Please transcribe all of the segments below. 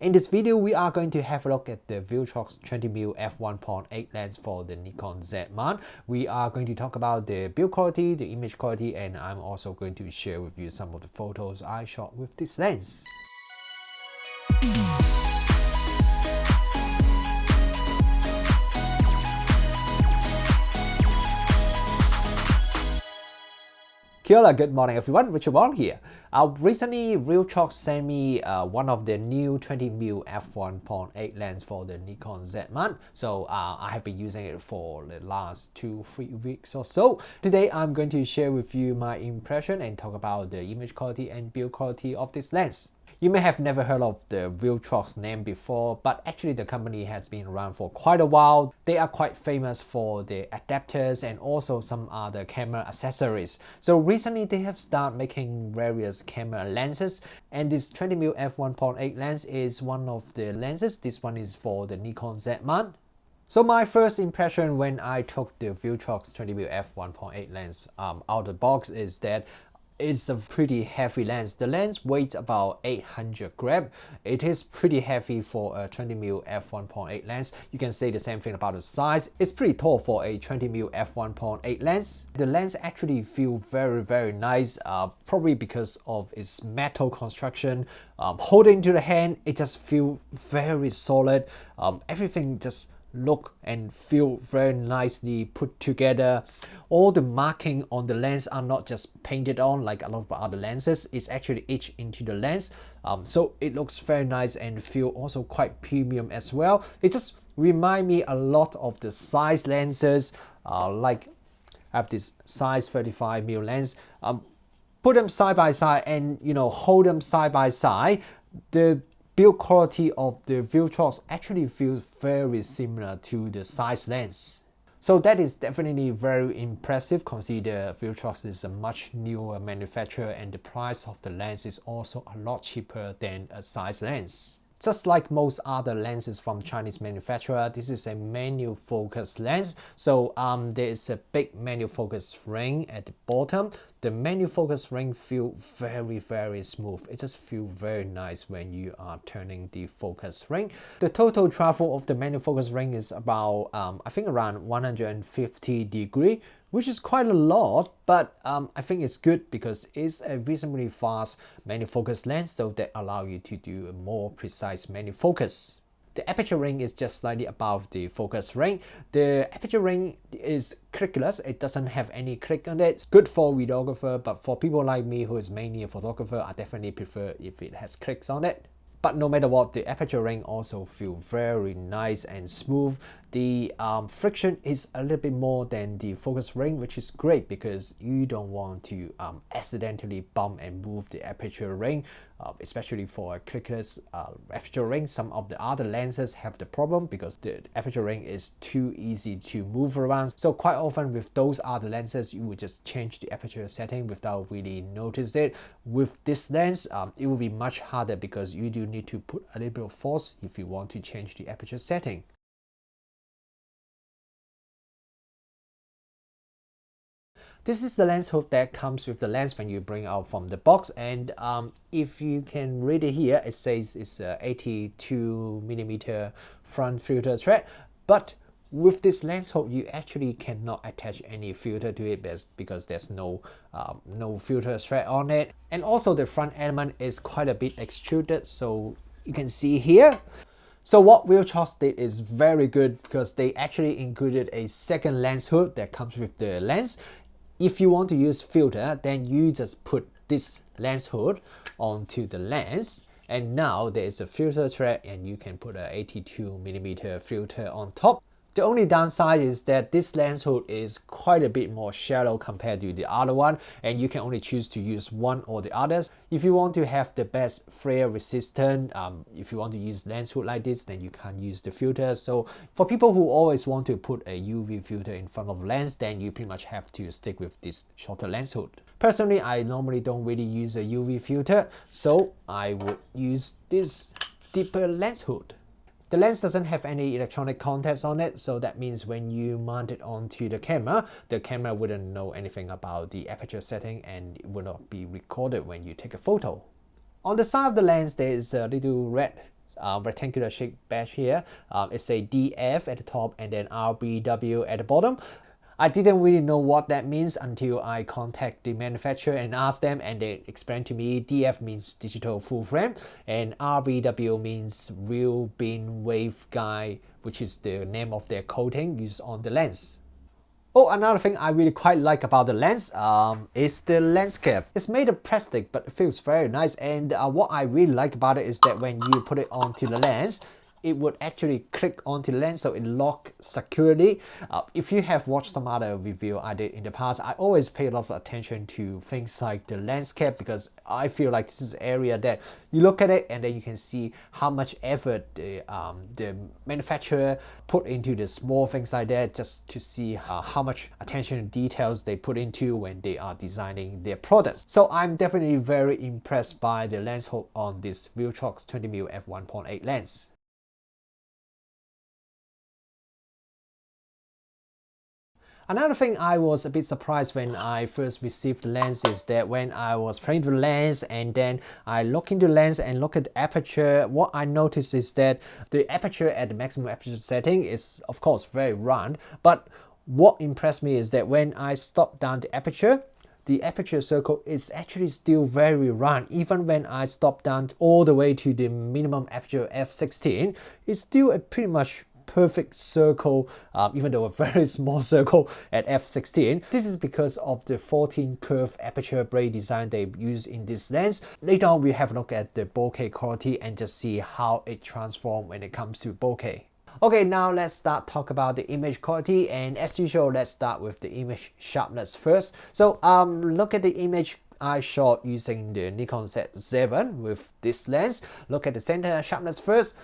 In this video, we are going to have a look at the Viltrox 20mm f1.8 lens for the Nikon Z mount. We are going to talk about the build quality, the image quality, and I'm also going to share with you some of the photos I shot with this lens. Kia ora, good morning everyone, Richard Wong here. Recently, Viltrox sent me one of the new 20mm f1.8 lens for the Nikon Z mount. So I have been using it for the last 2-3 weeks or so. Today I'm going to share with you my impression and talk about the image quality and build quality of this lens. You may have never heard of the Viltrox name before, but actually the company has been around for quite a while. They are quite famous for their adapters and also some other camera accessories. So recently they have started making various camera lenses, and this 20mm f1.8 lens is one of the lenses. This one is for the Nikon Z mount. So my first impression when I took the Viltrox 20mm f1.8 lens out of the box is that it's a pretty heavy lens. The lens weighs about 800 grams. It is pretty heavy for a 20mm f1.8 lens. You can say the same thing about the size. It's pretty tall for a 20mm f1.8 lens. The lens actually feels very nice, probably because of its metal construction. Holding to the hand, it just feels very solid. Everything just look and feel very nicely put together. All the marking on the lens are not just painted on like a lot of other lenses. It's actually etched into the lens, so it looks very nice and feel also quite premium as well. It just remind me a lot of the size lenses, like I have this size 35mm lens. Put them side by side and hold them side by side. The build quality of the Viltrox actually feels very similar to the size lens. So that is definitely very impressive, consider Viltrox is a much newer manufacturer and the price of the lens is also a lot cheaper than a size lens. Just like most other lenses from Chinese manufacturer, this is a manual focus lens. So there is a big manual focus ring at the bottom. The manual focus ring feels very smooth. It just feels very nice when you are turning the focus ring. The total travel of the manual focus ring is about I think around 150 degrees, which is quite a lot, but I think it's good because it's a reasonably fast manual focus lens, so that allow you to do a more precise manual focus. The aperture ring is just slightly above the focus ring. The aperture ring is clickless. It doesn't have any click on it. It's good for videographer, but for people like me who is mainly a photographer, I definitely prefer if it has clicks on it. But no matter what, the aperture ring also feels very nice and smooth. The friction is a little bit more than the focus ring, which is great because you don't want to accidentally bump and move the aperture ring, especially for a clickless aperture ring. Some of the other lenses have the problem because the aperture ring is too easy to move around. So quite often with those other lenses, you would just change the aperture setting without really notice it. With this lens, it will be much harder because you do need to put a little bit of force if you want to change the aperture setting. This is the lens hood that comes with the lens when you bring out from the box, and if you can read it here, it says it's a 82mm front filter thread, but with this lens hood you actually cannot attach any filter to it because there's no filter thread on it, and also the front element is quite a bit extruded, so you can see here. So what Viltrox did is very good because they actually included a second lens hood that comes with the lens. If you want to use filter, then you just put this lens hood onto the lens, and now there is a filter thread and you can put a 82mm filter on top. The only downside is that this lens hood is quite a bit more shallow compared to the other one, and you can only choose to use one or the others. If you want to have the best flare resistant, if you want to use lens hood like this, then you can't use the filter. So for people who always want to put a UV filter in front of the lens, then you pretty much have to stick with this shorter lens hood. Personally, I normally don't really use a UV filter, so I would use this deeper lens hood. The lens doesn't have any electronic contacts on it, so that means when you mount it onto the camera wouldn't know anything about the aperture setting and it will not be recorded when you take a photo. On the side of the lens, there is a little red rectangular shape badge here. It's a DF at the top and then RBW at the bottom. I didn't really know what that means until I contact the manufacturer and asked them, and they explained to me DF means digital full frame and RBW means real beam waveguide, which is the name of their coating used on the lens. Oh, another thing I really quite like about the lens is the lens cap. It's made of plastic, but it feels very nice. And what I really like about it is that when you put it onto the lens, it would actually click onto the lens, so it locks securely. If you have watched some other review I did in the past, I always pay a lot of attention to things like the lens cap, because I feel like this is an area that you look at it and then you can see how much effort the manufacturer put into the small things like that, just to see how much attention and details they put into when they are designing their products. So I'm definitely very impressed by the lens hook on this Viltrox 20mm f1.8 lens. Another thing I was a bit surprised when I first received the lens is that when I was playing with the lens and then I look into the lens and look at the aperture, what I noticed is that the aperture at the maximum aperture setting is of course very round, but what impressed me is that when I stop down the aperture circle is actually still very round. Even when I stop down all the way to the minimum aperture f16, it's still a pretty much perfect circle, even though a very small circle at f16. This is because of the 14 curve aperture braid design they use in this lens. Later on, we have a look at the bokeh quality and just see how it transforms when it comes to bokeh. Okay, now let's start talk about the image quality, and as usual, let's start with the image sharpness first. So look at the image I shot using the Nikon Z7 with this lens. Look at the center sharpness first.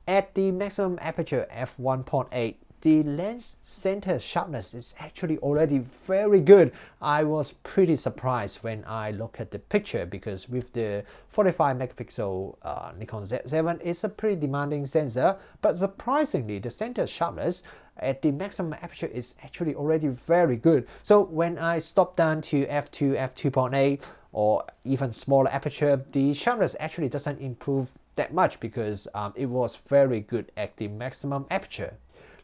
At the maximum aperture f1.8, the lens center sharpness is actually already very good. I was pretty surprised when I look at the picture, because with the 45 megapixel Nikon Z7, it's a pretty demanding sensor, but surprisingly the center sharpness at the maximum aperture is actually already very good. So when I stop down to f2, f2.8 or even smaller aperture, the sharpness actually doesn't improve that much, because it was very good at the maximum aperture.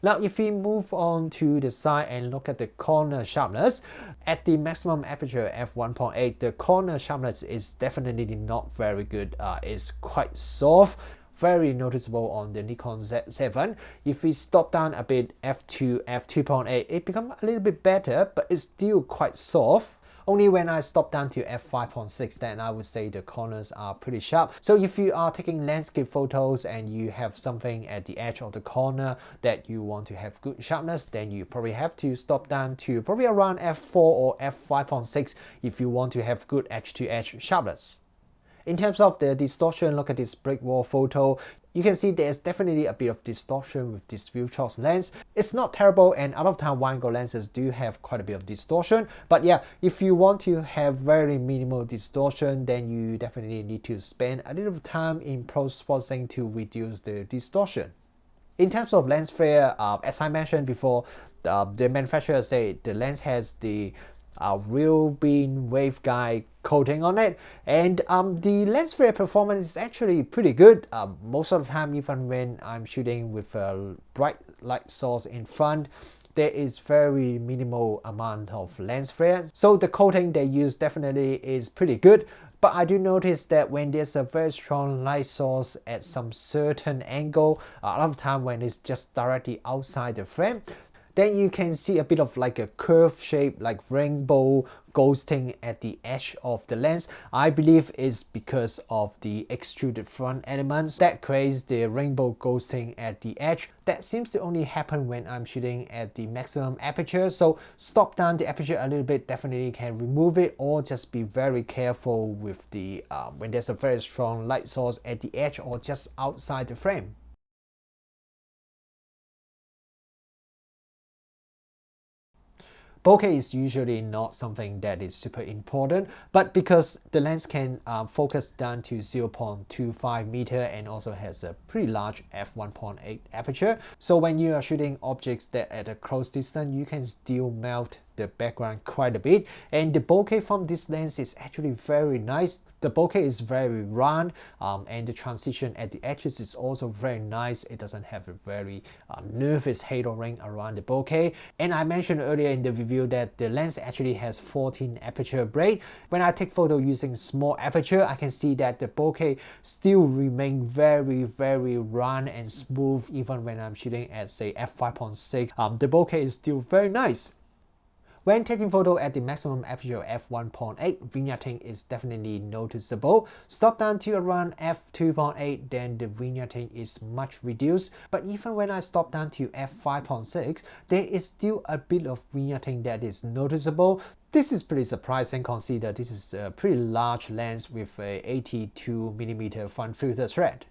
Now if we move on to the side and look at the corner sharpness, at the maximum aperture f1.8, the corner sharpness is definitely not very good. It's quite soft, very noticeable on the Nikon Z7. If we stop down a bit, f2, f2.8, it becomes a little bit better, but it's still quite soft. Only when I stop down to f5.6, then I would say the corners are pretty sharp. So if you are taking landscape photos and you have something at the edge of the corner that you want to have good sharpness, then you probably have to stop down to probably around f4 or f5.6 if you want to have good edge-to-edge sharpness. In terms of the distortion, look at this brick wall photo. You can see there's definitely a bit of distortion with this Viltrox lens. It's not terrible, and a lot of time wide-angle lenses do have quite a bit of distortion. But yeah, if you want to have very minimal distortion, then you definitely need to spend a little time in post-processing to reduce the distortion. In terms of lens flare, as I mentioned before, the manufacturer said the lens has the real beam waveguide coating on it, and the lens flare performance is actually pretty good. Most of the time, even when I'm shooting with a bright light source in front, there is very minimal amount of lens flare, so the coating they use definitely is pretty good. But I do notice that when there's a very strong light source at some certain angle, a lot of time when it's just directly outside the frame, then you can see a bit of like a curve shape, like rainbow ghosting at the edge of the lens. I believe it's because of the extruded front elements that creates the rainbow ghosting at the edge. That seems to only happen when I'm shooting at the maximum aperture, so stop down the aperture a little bit definitely can remove it, or just be very careful with the when there's a very strong light source at the edge or just outside the frame. Bokeh is usually not something that is super important, but because the lens can focus down to 0.25 meter and also has a pretty large f1.8 aperture, so when you are shooting objects that at a close distance, you can still melt the background quite a bit, and the bokeh from this lens is actually very nice. The bokeh is very round, and the transition at the edges is also very nice. It doesn't have a very nervous halo ring around the bokeh. And I mentioned earlier in the review that the lens actually has 14 aperture break. When I take photo using small aperture, I can see that the bokeh still remain very round and smooth even when I'm shooting at say f5.6. The bokeh is still very nice. When taking photo at the maximum aperture of f1.8, vignetting is definitely noticeable. Stop down to around f2.8, then the vignetting is much reduced. But even when I stop down to f5.6, there is still a bit of vignetting that is noticeable. This is pretty surprising considering this is a pretty large lens with a 82mm front filter thread.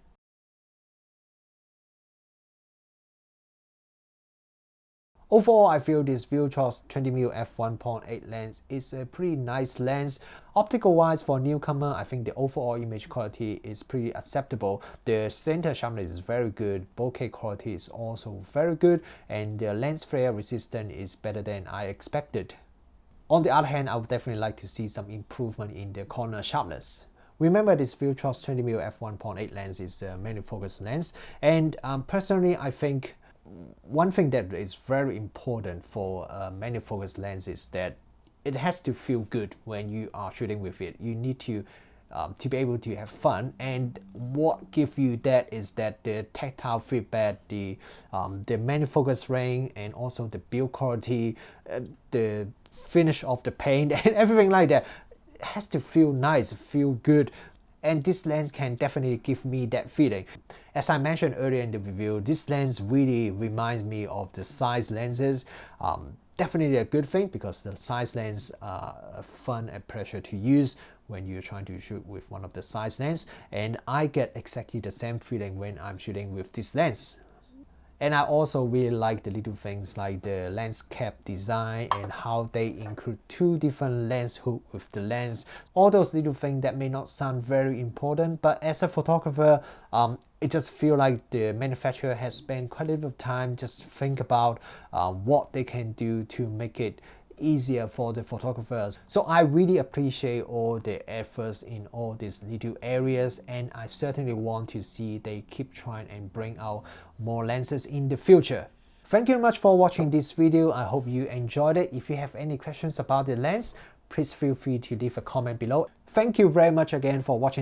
Overall, I feel this Viltrox 20mm f1.8 lens is a pretty nice lens. Optical wise, for a newcomer, I think the overall image quality is pretty acceptable. The center sharpness is very good, bokeh quality is also very good, and the lens flare resistance is better than I expected. On the other hand, I would definitely like to see some improvement in the corner sharpness. Remember, this Viltrox 20mm f1.8 lens is a manual focus lens, and personally I think one thing that is very important for a manual focus lens is that it has to feel good when you are shooting with it. You need to be able to have fun, and what gives you that is that the tactile feedback, the manual focus ring, and also the build quality, the finish of the paint and everything like that. It has to feel nice, feel good. And this lens can definitely give me that feeling. As I mentioned earlier in the review, this lens really reminds me of the size lenses. Definitely a good thing because the size lens are fun and pleasure to use when you're trying to shoot with one of the size lens. And I get exactly the same feeling when I'm shooting with this lens. And I also really like the little things like the lens cap design and how they include two different lens hooks with the lens. All those little things that may not sound very important, but as a photographer, it just feels like the manufacturer has spent quite a bit of time just think about what they can do to make it easier for the photographers. So I really appreciate all the efforts in all these little areas, and I certainly want to see they keep trying and bring out more lenses in the future. Thank you very much for watching this video. I hope you enjoyed it. If you have any questions about the lens, please feel free to leave a comment below. Thank you very much again for watching